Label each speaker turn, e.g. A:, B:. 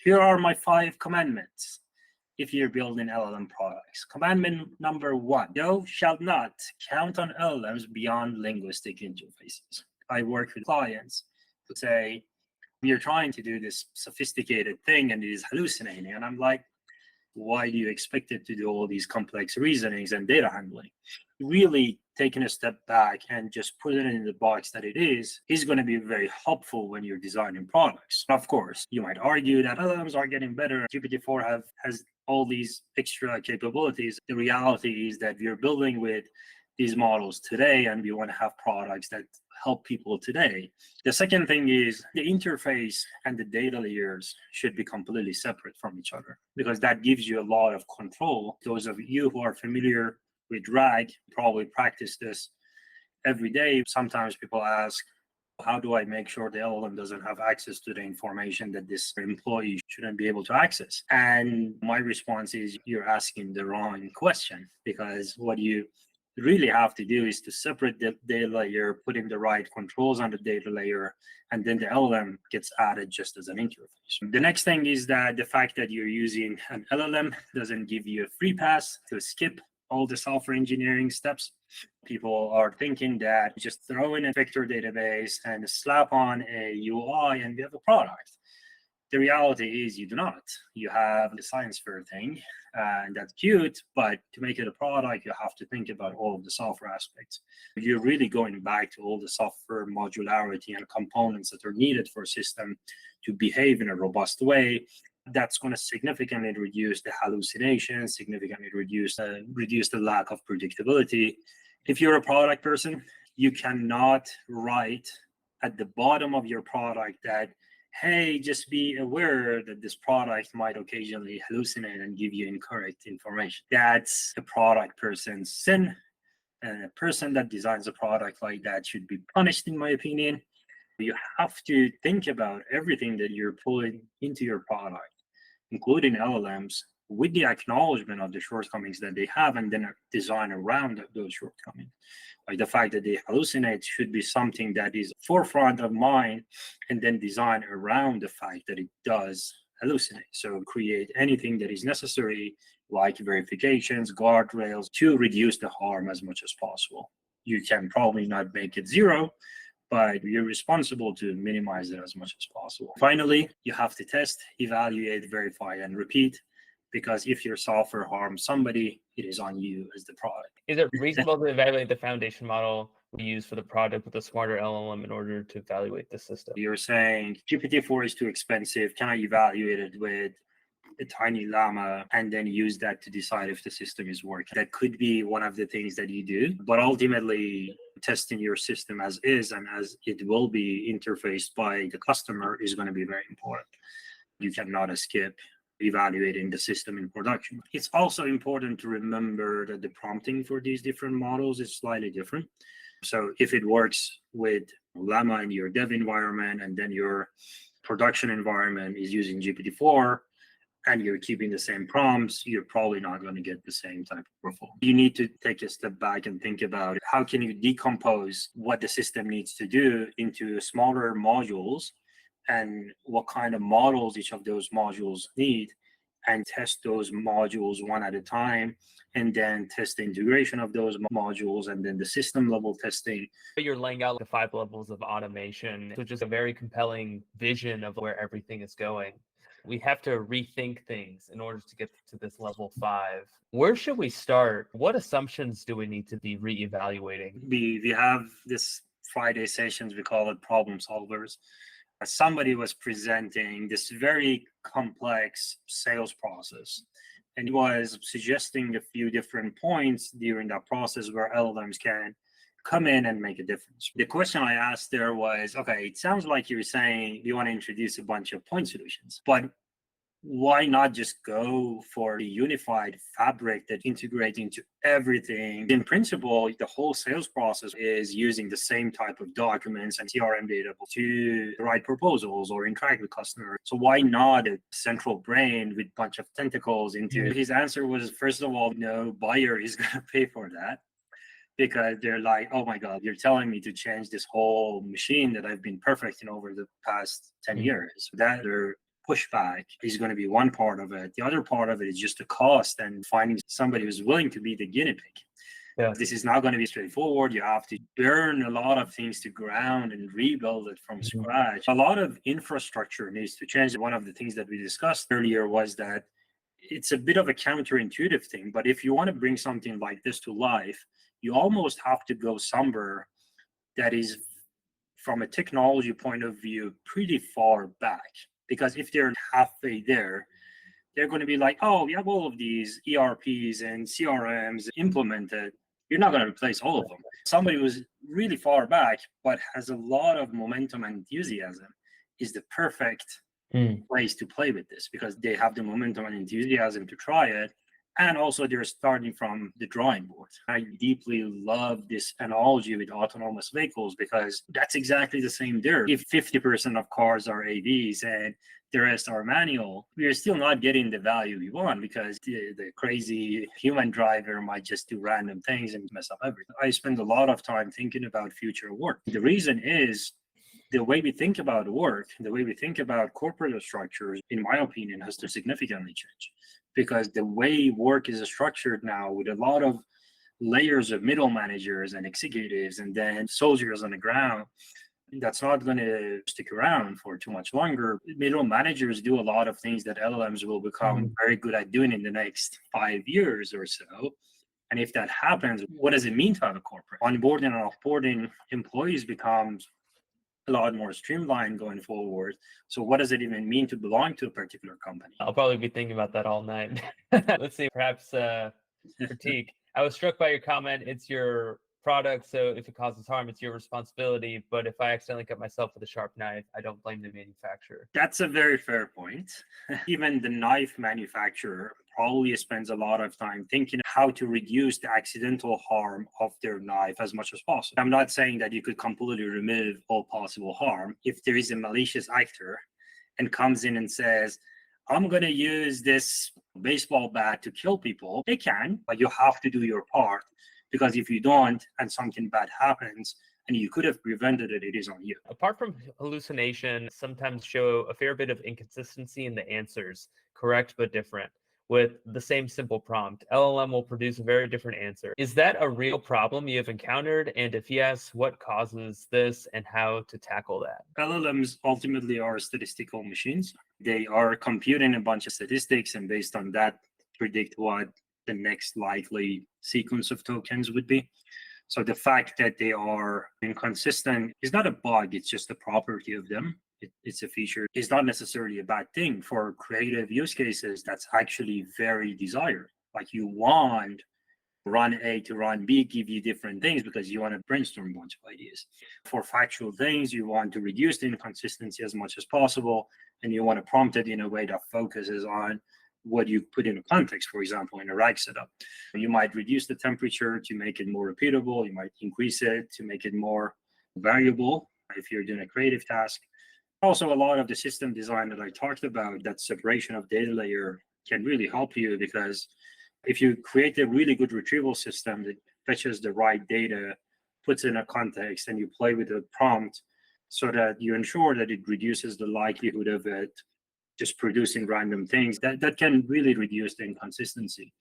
A: Here are my 5 commandments if you're building LLM products. Commandment number 1, thou shalt not count on LLMs beyond linguistic interfaces. I work with clients who say, we are trying to do this sophisticated thing and it is hallucinating. And I'm like, why do you expect it to do all these complex reasonings and data handling? Really taking a step back and just put it in the box that it is going to be very helpful when you're designing products. Of course, you might argue that LLMs are getting better. GPT-4 has all these extra capabilities. The reality is that we're building with these models today, and we want to have products that help people today. The second thing is the interface and the data layers should be completely separate from each other, because that gives you a lot of control. Those of you who are familiar with RAG probably practice this every day. Sometimes people ask, how do I make sure the LLM doesn't have access to the information that this employee shouldn't be able to access? And my response is, you're asking the wrong question, because what you really have to do is to separate the data layer, put in the right controls on the data layer, and then the LLM gets added just as an interface. The next thing is that the fact that you're using an LLM doesn't give you a free pass to skip all the software engineering steps. People are thinking that just throw in a vector database and slap on a UI and we have a product. The reality is you do not. You have the science fair thing, and that's cute, but to make it a product, you have to think about all of the software aspects. You're really going back to all the software modularity and components that are needed for a system to behave in a robust way. That's going to significantly reduce the hallucinations, significantly reduce the lack of predictability. If you're a product person, you cannot write at the bottom of your product that, hey, just be aware that this product might occasionally hallucinate and give you incorrect information. That's a product person's sin. And a person that designs a product like that should be punished, in my opinion. You have to think about everything that you're pulling into your product, including LLMs, with the acknowledgement of the shortcomings that they have, and then design around those shortcomings. Like the fact that they hallucinate should be something that is forefront of mind, and then design around the fact that it does hallucinate. So create anything that is necessary, like verifications, guardrails, to reduce the harm as much as possible. You can probably not make it zero, but you're responsible to minimize it as much as possible. Finally, you have to test, evaluate, verify, and repeat, because if your software harms somebody, it is on you as the product.
B: Is it reasonable to evaluate the foundation model we use for the project with a smarter LLM in order to evaluate the system?
A: You're saying GPT-4 is too expensive. Can I evaluate it with a tiny llama and then use that to decide if the system is working? That could be one of the things that you do, but ultimately testing your system as is and as it will be interfaced by the customer is going to be very important. You cannot skip evaluating the system in production. It's also important to remember that the prompting for these different models is slightly different. So if it works with Llama in your dev environment and then your production environment is using GPT-4 and you're keeping the same prompts, you're probably not going to get the same type of performance. You need to take a step back and think about how can you decompose what the system needs to do into smaller modules and what kind of models each of those modules need, and test those modules one at a time, and then test the integration of those modules, and then the system level testing.
B: You're laying out the 5 levels of automation, which is a very compelling vision of where everything is going. We have to rethink things in order to get to this level 5. Where should we start? What assumptions do we need to be reevaluating?
A: We have this Friday sessions, we call it problem solvers. Somebody was presenting this very complex sales process, and he was suggesting a few different points during that process where LLMs can come in and make a difference. The question I asked there was, okay, it sounds like you're saying you want to introduce a bunch of point solutions, but why not just go for the unified fabric that integrates into everything? In principle, the whole sales process is using the same type of documents and CRM data to write proposals or interact with customers. So why not a central brain with a bunch of tentacles into? His answer was, first of all, no buyer is going to pay for that, because they're like, oh my God, you're telling me to change this whole machine that I've been perfecting over the past 10 years. That they're pushback is going to be one part of it. The other part of it is just the cost and finding somebody who's willing to be the guinea pig.
B: Yeah.
A: This is not going to be straightforward. You have to burn a lot of things to ground and rebuild it from scratch. A lot of infrastructure needs to change. One of the things that we discussed earlier was that it's a bit of a counterintuitive thing, but if you want to bring something like this to life, you almost have to go somewhere that is, from a technology point of view, pretty far back. Because if they're halfway there, they're going to be like, oh, we have all of these ERPs and CRMs implemented. You're not going to replace all of them. Somebody who's really far back, but has a lot of momentum and enthusiasm is the perfect place to play with this, because they have the momentum and enthusiasm to try it. And also they're starting from the drawing board. I deeply love this analogy with autonomous vehicles, because that's exactly the same there. If 50% of cars are AVs and the rest are manual, we're still not getting the value we want, because the crazy human driver might just do random things and mess up everything. I spend a lot of time thinking about future work. The reason is the way we think about work, the way we think about corporate structures, in my opinion, has to significantly change. Because the way work is structured now, with a lot of layers of middle managers and executives and then soldiers on the ground, that's not going to stick around for too much longer. Middle managers do a lot of things that LLMs will become very good at doing in the next 5 years or so. And if that happens, what does it mean to have a corporate? Onboarding and offboarding employees becomes a lot more streamlined going forward. So what does it even mean to belong to a particular company?
B: I'll probably be thinking about that all night. Let's see, perhaps critique. I was struck by your comment, it's your product, so if it causes harm, it's your responsibility. But if I accidentally cut myself with a sharp knife, I don't blame the manufacturer.
A: That's a very fair point. Even the knife manufacturer probably spends a lot of time thinking how to reduce the accidental harm of their knife as much as possible. I'm not saying that you could completely remove all possible harm. If there is a malicious actor and comes in and says, I'm going to use this baseball bat to kill people, they can, but you have to do your part. Because if you don't and something bad happens and you could have prevented it, it is on you.
B: Apart from hallucination, sometimes show a fair bit of inconsistency in the answers, correct but different. With the same simple prompt, LLM will produce a very different answer. Is that a real problem you have encountered? And if yes, what causes this and how to tackle that?
A: LLMs ultimately are statistical machines. They are computing a bunch of statistics, and based on that, predict what the next likely sequence of tokens would be. So the fact that they are inconsistent is not a bug, it's just a property of them. It's a feature. It's not necessarily a bad thing. For creative use cases, that's actually very desired. Like, you want run A to run B give you different things because you want to brainstorm a bunch of ideas. For factual things, you want to reduce the inconsistency as much as possible, and you want to prompt it in a way that focuses on what you put in a context. For example, in a rack setup, you might reduce the temperature to make it more repeatable. You might increase it to make it more variable if you're doing a creative task. Also, a lot of the system design that I talked about, that separation of data layer, can really help you, because if you create a really good retrieval system that fetches the right data, puts it in a context, and you play with the prompt so that you ensure that it reduces the likelihood of it just producing random things, that can really reduce the inconsistency.